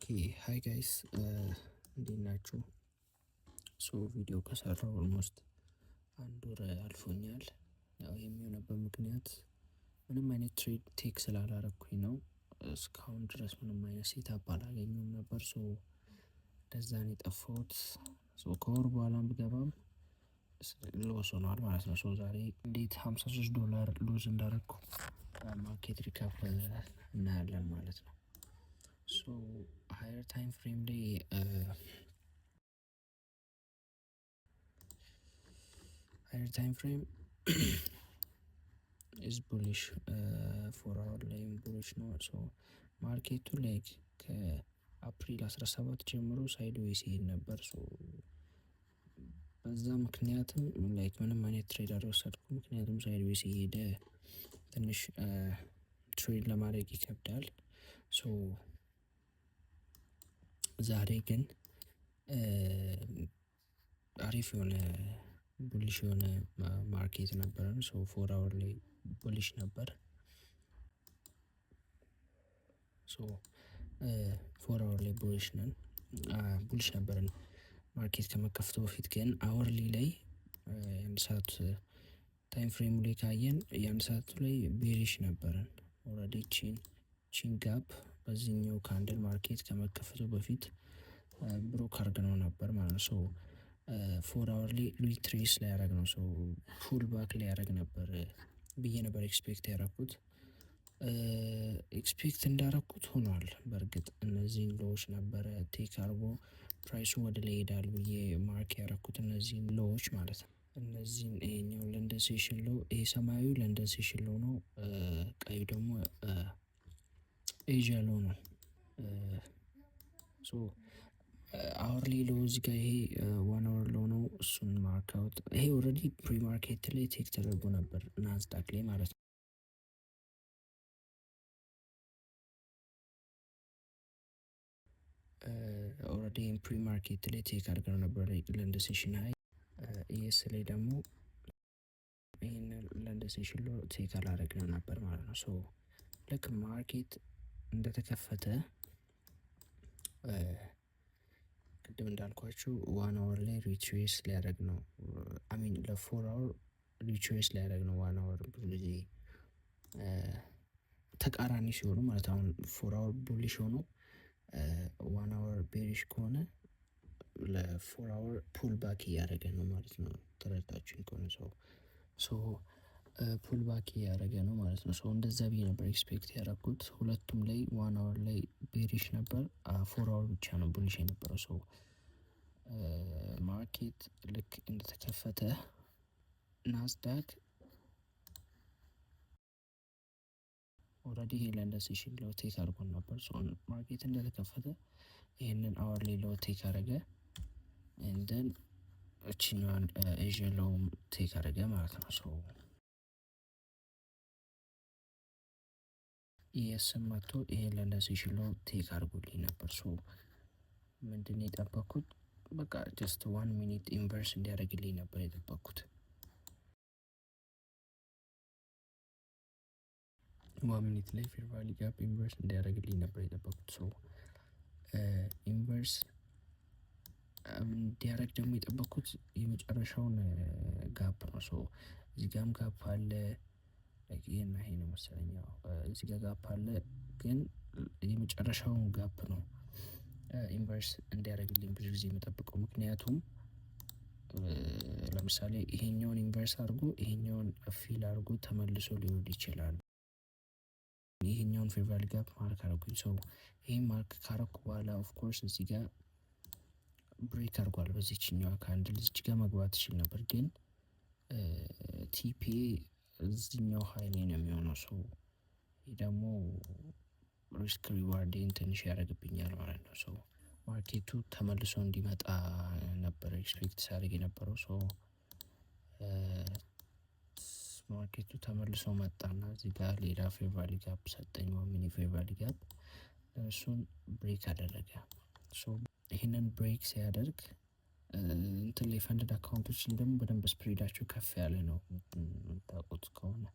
ኦኬ ሃይ ጋይስ እንዴት ናችሁ? ቪዲዮ ከሰራው ኦልሞስት አንድ ወር አልፎኛል። ያው የሚሆነበት ምክንያት ምንም አይነት ትሬድ ቴክ ስላላረኩኝ ነው። እስካሁን ድረስ ምንም አይነት ሴታፕ አላገኘሁም ነበር። ለዛ ነው የጠፋሁት። ከወር በኋላም ብገባም ሎስ ሆኗል ማለት ነው። ዛሬ እንዴት $53 ሎዝ እንዳረኩ ማርኬት ሪካፕ እናያለን ማለት ነው። ሃየር ታይም ፍሬም ላይ ሃየር ታይም ፍሬም ኢዝ ቡሊሽ ፎር አወር ላይም ቡሊሽ ነው። ማርኬቱ ላይክ ከአፕሪል 17 ጀምሮ ሳይድ ዌይስ ይሄድ ነበር። በዛ ምክንያትም ላይክ ምንም አይነት ትሬድ አልወሰድኩም። ምክንያቱም ሳይድ ዌይስ እየሄደ ትንሽ ትሬድ ለማድረግ ይከብዳል። ዛሬ ግን አሪፍ የሆነ ቡሊሽ የሆነ ማርኬት ነበረን። ፎር አወር ላይ ቡሊሽ ነበር። ፎር አወር ላይ ቡሊሽ ነበረን ማርኬት ከመከፈቱ በፊት። ግን አወርሊ ላይ የአንድ ሰዓት ታይም ፍሬም ላይ ካየን የአንድ ሰዓቱ ላይ ቤሪሽ ነበረን። ኦልሬዲ ቺን ጋፕ በዚህኛው ካንድል ማርኬት ከመከፈቱ በፊት ብሮክ አድርገነው ነበር ማለት ነው። ፎር አወር ላይ ሪትሬስ ላይ ያደረግ ነው። ፑል ባክ ላይ ያደረግ ነበር ብዬ ነበር ኤክስፔክት ያደረኩት። ኤክስፔክት እንዳረኩት ሆኗል። በእርግጥ እነዚህን ሎዎች ነበረ ቴክ አርጎ ፕራይሱ ወደ ላይ ይሄዳል ብዬ ማርክ ያደረኩት እነዚህን ሎዎች ማለት ነው። እነዚህን ይሄኛው ለንደን ሴሽን ሎ፣ ይሄ ሰማያዊ ለንደን ሴሽን ሎ ነው። ቀዩ ደግሞ ኤዥያ ሎ ነው። አወርሊ ሎ እዚህ ጋር ይሄ ዋን አወር ሎ ነው። እሱን ማርክ አውት ይሄ ኦልሬዲ ፕሪ ማርኬት ላይ ቴክ ተደርጎ ነበር ናዝዳክ ላይ ማለት ነው። ኦልሬዲ ፕሪ ማርኬት ላይ ቴክ አድርገው ነበር ለንደን ሴሽን ሃይ። ኢኤስ ላይ ደግሞ ይህን ለንደን ሴሽን ሎ ቴክ አላደረግንም ነበር ማለት ነው። ልክ ማርኬት እንደተከፈተ ቅድም እንዳልኳችሁ ዋን አወር ላይ ሪትሬስ ሊያደርግ ነው። አሚን ለፎር አወር ሪትሬስ ሊያደርግ ነው። ዋን አወር ብዙ ጊዜ ተቃራኒ ሲሆኑ ማለት አሁን ፎር አወር ቡሊሽ ሆኖ ዋን አወር ቤሪሽ ከሆነ ለፎር አወር ፑል ባክ እያደረገ ነው ማለት ነው። ተረድታችሁኝ ከሆነ ፑል ባክ እያደረገ ነው ማለት ነው። እንደዛ ብዬ ነበር ኤክስፔክት ያደረኩት። ሁለቱም ላይ ዋን አወር ላይ ቤሪሽ ነበር፣ ፎር አወር ብቻ ነው ቡሊሽ የነበረው። ማርኬት ልክ እንደተከፈተ ናዝዳክ ኦልሬዲ ይሄ ለንደን ሴሽን ሎ ቴክ አድርጎን ነበር። ማርኬት እንደተከፈተ ይህንን አወርሊ ሎ ቴክ አደረገ። እንደን እችኛዋን ኤዥያ ሎውም ቴክ አደረገ ማለት ነው። ኢኤስም መጥቶ ይሄ ለንደን ሴሽን ሎ ቴክ አድርጎልኝ ነበር። ምንድን ነው የጠበኩት? በቃ ጀስት 1 ሚኒት ኢንቨርስ እንዲያደርግልኝ ነበር የጠበኩት። 1 ሚኒት ላይ ፌር ቫልዩ ጋፕ ኢንቨርስ እንዲያደርግልኝ ነበር የጠበኩት። ኢንቨርስ እንዲያደርግ ደግሞ የጠበኩት የመጨረሻውን ጋፕ ነው። እዚህ ጋም ጋፕ አለ፣ ይሄና ይሄ ነው መሰለኝ። እዚህ ጋር ጋፕ አለ፣ ግን የመጨረሻውን ጋፕ ነው ኢንቨርስ እንዲያደርግልኝ ብዙ ጊዜ የምጠብቀው። ምክንያቱም ለምሳሌ ይሄኛውን ኢንቨርስ አድርጎ ይሄኛውን ፊል አድርጎ ተመልሶ ሊወርድ ይችላል። ይሄኛውን ፌር ቫልዩ ጋፕ ማርክ አደረኩኝ። ይሄን ማርክ ካረኩ በኋላ ኦፍ ኮርስ እዚህ ጋር ብሬክ አድርጓል። በዚህኛዋ ካንድል እዚህ ጋር መግባት ይችል ነበር፣ ግን ቲፒ እዚህኛው ሀይ ላይ ነው የሚሆነው። ይሄ ደግሞ ሪስክ ሪዋርዴን ትንሽ ያደርግብኛል ማለት ነው። ማርኬቱ ተመልሶ እንዲመጣ ነበር ኤክስፔክት ሳደርግ የነበረው። ማርኬቱ ተመልሶ መጣና እዚህ ጋር ሌላ ፌር ቫልዩ ጋፕ ሰጠኝ፣ ሚኒ ፌር ቫልዩ ጋፕ። እሱን ብሬክ አደረገ። ይህንን ብሬክ ሲያደርግ እንትን ላይ ፈንድድ አካውንቶችን ደግሞ በደንብ ስፕሪዳቸው ከፍ ያለ ነው የምታውቁት ከሆነ።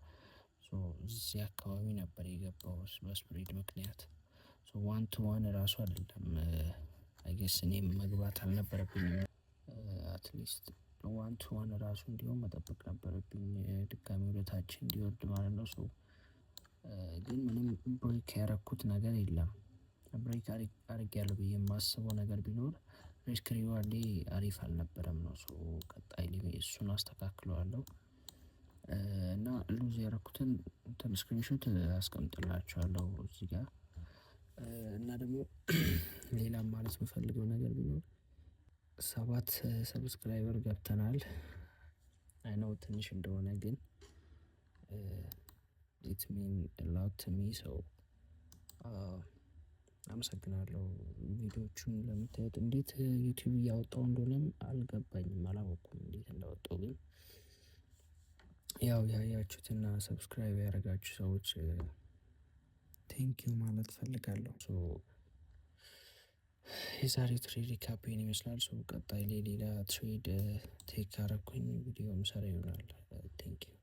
እዚህ አካባቢ ነበር የገባው በስፕሪድ ምክንያት። ዋን ቱ ዋን ራሱ አይደለም አይገስ እኔም መግባት አልነበረብኝም። አትሊስት ዋን ቱ ዋን ራሱ እንዲሆን መጠበቅ ነበረብኝ ድጋሚ ወደታች እንዲወርድ ማለት ነው። ግን ምንም ብሬክ ያረኩት ነገር የለም። ብሬክ አድርጌያለሁ ብዬ የማስበው ነገር ቢኖር ሪስክ ሪዋርዴ አሪፍ አልነበረም ነው። ቀጣይ እሱን አስተካክለዋለሁ እና ሉዝ ያረኩትን እንትን ስክሪንሾት አስቀምጥላችኋለሁ እዚህ ጋር። እና ደግሞ ሌላም ማለት የምፈልገው ነገር ቢኖር 7 ሰብስክራይበር ገብተናል። አይ ኖው ትንሽ እንደሆነ ግን ኢት ሚን ላውት ቱ ሚ ሰው አመሰግናለሁ። ቪዲዮቹን ለምታዩት እንዴት ዩቲዩብ እያወጣው እንደሆነም አልገባኝም፣ አላወቅኩም እንዴት እንዳወጣው። ግን ያው ያያችሁትና ሰብስክራይብ ያደረጋችሁ ሰዎች ቴንኪዩ ማለት ፈልጋለሁ። የዛሬ ትሬድ ሪካፕ ይመስላል። ቀጣይ ላይ ሌላ ትሬድ ቴክ ካረኩኝ ቪዲዮ ምሰራ ይሆናል። ቴንኪዩ